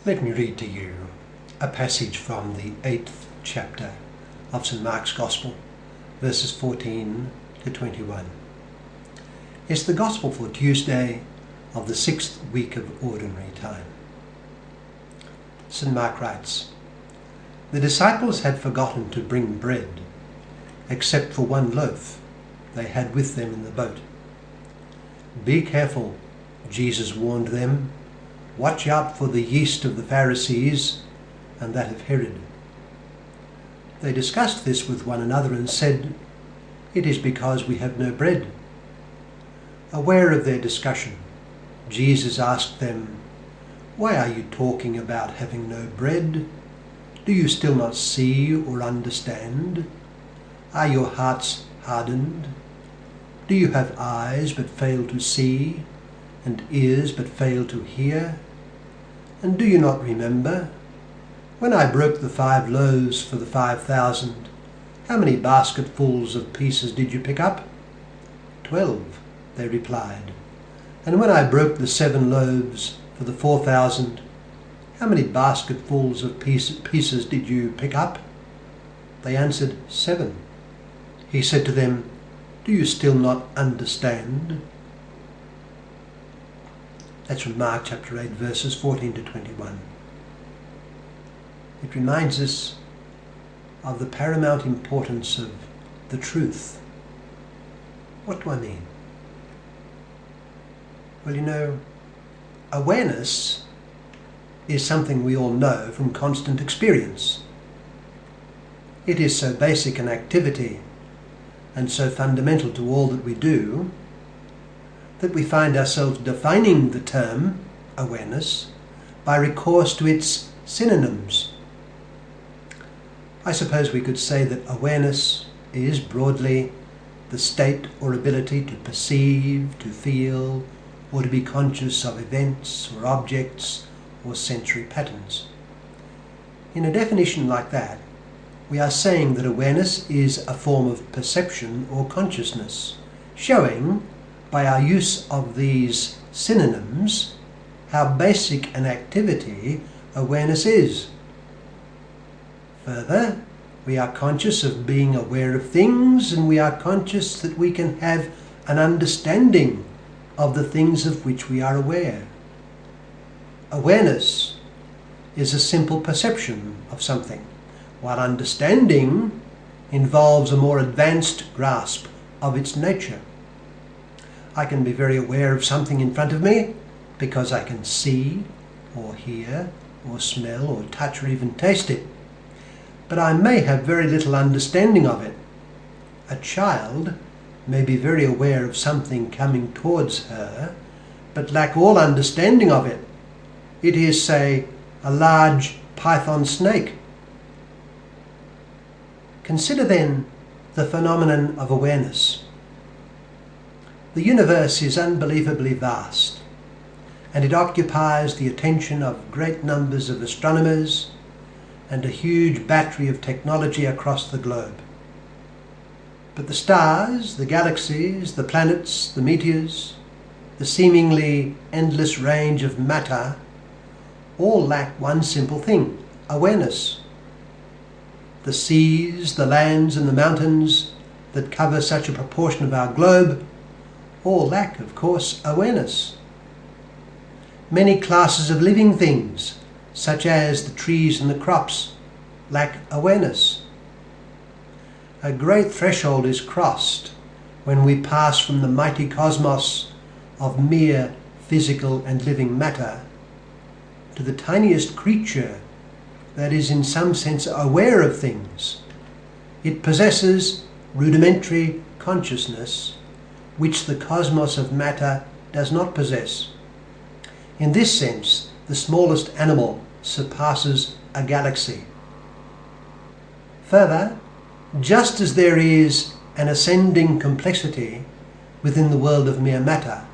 Let me read to you a passage from the 8th chapter of St. Mark's Gospel, verses 14 to 21. It's the Gospel for Tuesday of the 6th week of Ordinary Time. St. Mark writes, "The disciples had forgotten to bring bread, except for one loaf they had with them in the boat. Be careful, Jesus warned them. Watch out for the yeast of the Pharisees and that of Herod." They discussed this with one another and said, "It is because we have no bread." Aware of their discussion, Jesus asked them, "Why are you talking about having no bread? Do you still not see or understand? Are your hearts hardened? Do you have eyes but fail to see, and ears but fail to hear? And do you not remember? When I broke the 5 loaves for the 5,000, how many basketfuls of pieces did you pick up?" 12, they replied. "And when I broke the 7 loaves for the 4,000, how many basketfuls of pieces did you pick up?" They answered, 7. He said to them, "Do you still not understand?" That's from Mark chapter 8, verses 14 to 21. It reminds us of the paramount importance of the truth. What do I mean? Well, awareness is something we all know from constant experience. It is so basic an activity and so fundamental to all that we do that we find ourselves defining the term awareness by recourse to its synonyms. I suppose we could say that awareness is broadly the state or ability to perceive, to feel, or to be conscious of events or objects or sensory patterns. In a definition like that, we are saying that awareness is a form of perception or consciousness, showing by our use of these synonyms how basic an activity awareness is. Further, we are conscious of being aware of things, and we are conscious that we can have an understanding of the things of which we are aware. Awareness is a simple perception of something, while understanding involves a more advanced grasp of its nature. I can be very aware of something in front of me because I can see or hear or smell or touch or even taste it. But I may have very little understanding of it. A child may be very aware of something coming towards her, but lack all understanding of it. It is, say, a large python snake. Consider then the phenomenon of awareness. The universe is unbelievably vast, and it occupies the attention of great numbers of astronomers and a huge battery of technology across the globe. But the stars, the galaxies, the planets, the meteors, the seemingly endless range of matter all lack one simple thing: awareness. The seas, the lands and the mountains that cover such a proportion of our globe all lack, of course, awareness. Many classes of living things, such as the trees and the crops, lack awareness. A great threshold is crossed when we pass from the mighty cosmos of mere physical and living matter to the tiniest creature that is in some sense aware of things. It possesses rudimentary consciousness, which the cosmos of matter does not possess. In this sense, the smallest animal surpasses a galaxy. Further, just as there is an ascending complexity within the world of mere matter,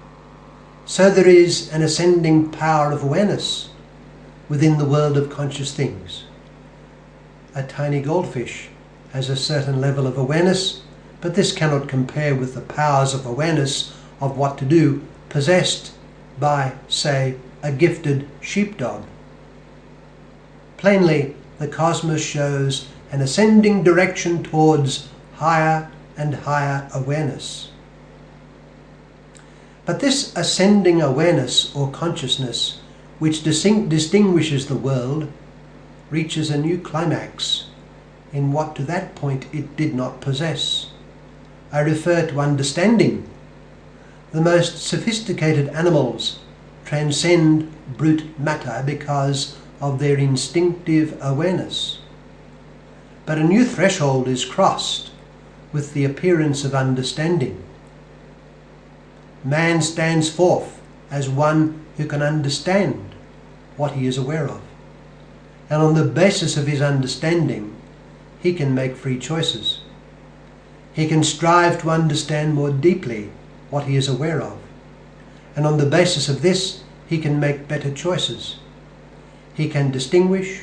so there is an ascending power of awareness within the world of conscious things. A tiny goldfish has a certain level of awareness, but this cannot compare with the powers of awareness of what to do possessed by, say, a gifted sheepdog. Plainly, the cosmos shows an ascending direction towards higher and higher awareness. But this ascending awareness or consciousness, which distinguishes the world, reaches a new climax in what to that point it did not possess. I refer to understanding. The most sophisticated animals transcend brute matter because of their instinctive awareness. But a new threshold is crossed with the appearance of understanding. Man stands forth as one who can understand what he is aware of. And on the basis of his understanding, he can make free choices. He can strive to understand more deeply what he is aware of. And on the basis of this, he can make better choices. He can distinguish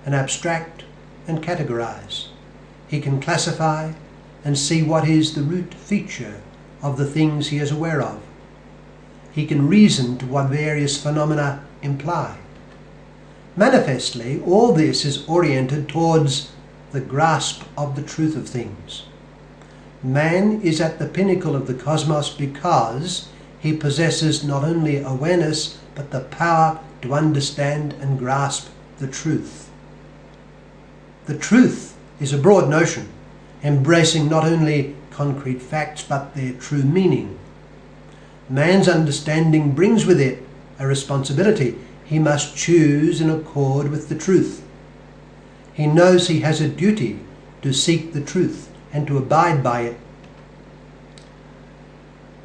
and abstract and categorize. He can classify and see what is the root feature of the things he is aware of. He can reason to what various phenomena imply. Manifestly, all this is oriented towards the grasp of the truth of things. Man is at the pinnacle of the cosmos because he possesses not only awareness, but the power to understand and grasp the truth. The truth is a broad notion, embracing not only concrete facts, but their true meaning. Man's understanding brings with it a responsibility. He must choose in accord with the truth. He knows he has a duty to seek the truth and to abide by it.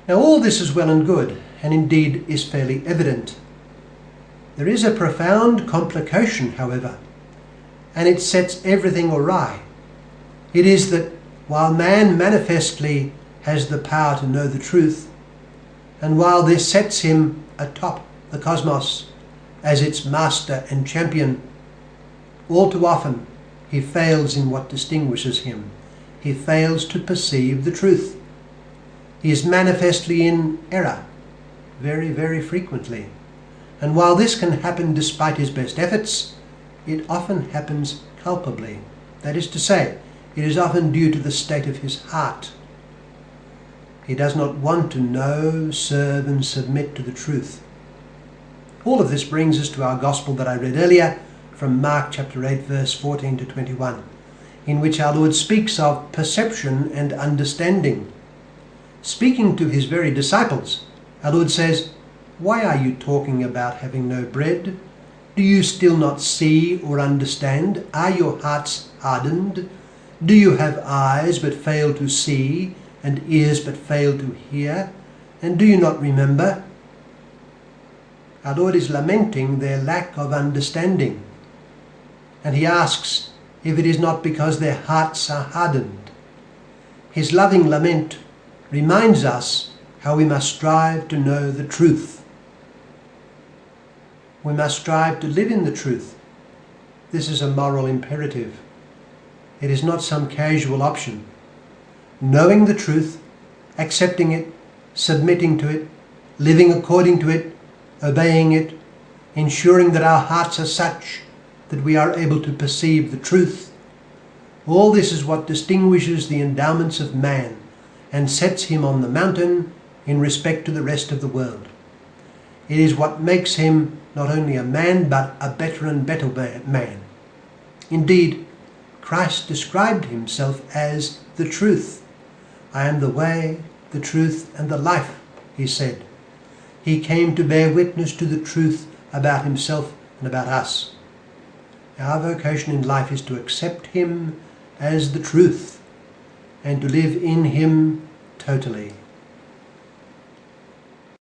Now all this is well and good, and indeed is fairly evident. There is a profound complication, however, and it sets everything awry. It is that while man manifestly has the power to know the truth, and while this sets him atop the cosmos as its master and champion, all too often he fails in what distinguishes him. He fails to perceive the truth. He is manifestly in error, very, very frequently. And while this can happen despite his best efforts, it often happens culpably. That is to say, it is often due to the state of his heart. He does not want to know, serve and submit to the truth. All of this brings us to our gospel that I read earlier from Mark chapter 8 verse 14 to 21, in which our Lord speaks of perception and understanding. Speaking to his very disciples, our Lord says, "Why are you talking about having no bread? Do you still not see or understand? Are your hearts hardened? Do you have eyes but fail to see, and ears but fail to hear? And do you not remember?" Our Lord is lamenting their lack of understanding, and he asks if it is not because their hearts are hardened. His loving lament reminds us how we must strive to know the truth. We must strive to live in the truth. This is a moral imperative. It is not some casual option. Knowing the truth, accepting it, submitting to it, living according to it, obeying it, ensuring that our hearts are such that we are able to perceive the truth. All this is what distinguishes the endowments of man and sets him on the mountain in respect to the rest of the world. It is what makes him not only a man, but a better and better man. Indeed, Christ described himself as the truth. "I am the way, the truth, and the life," he said. He came to bear witness to the truth about himself and about us. Our vocation in life is to accept him as the truth and to live in him totally.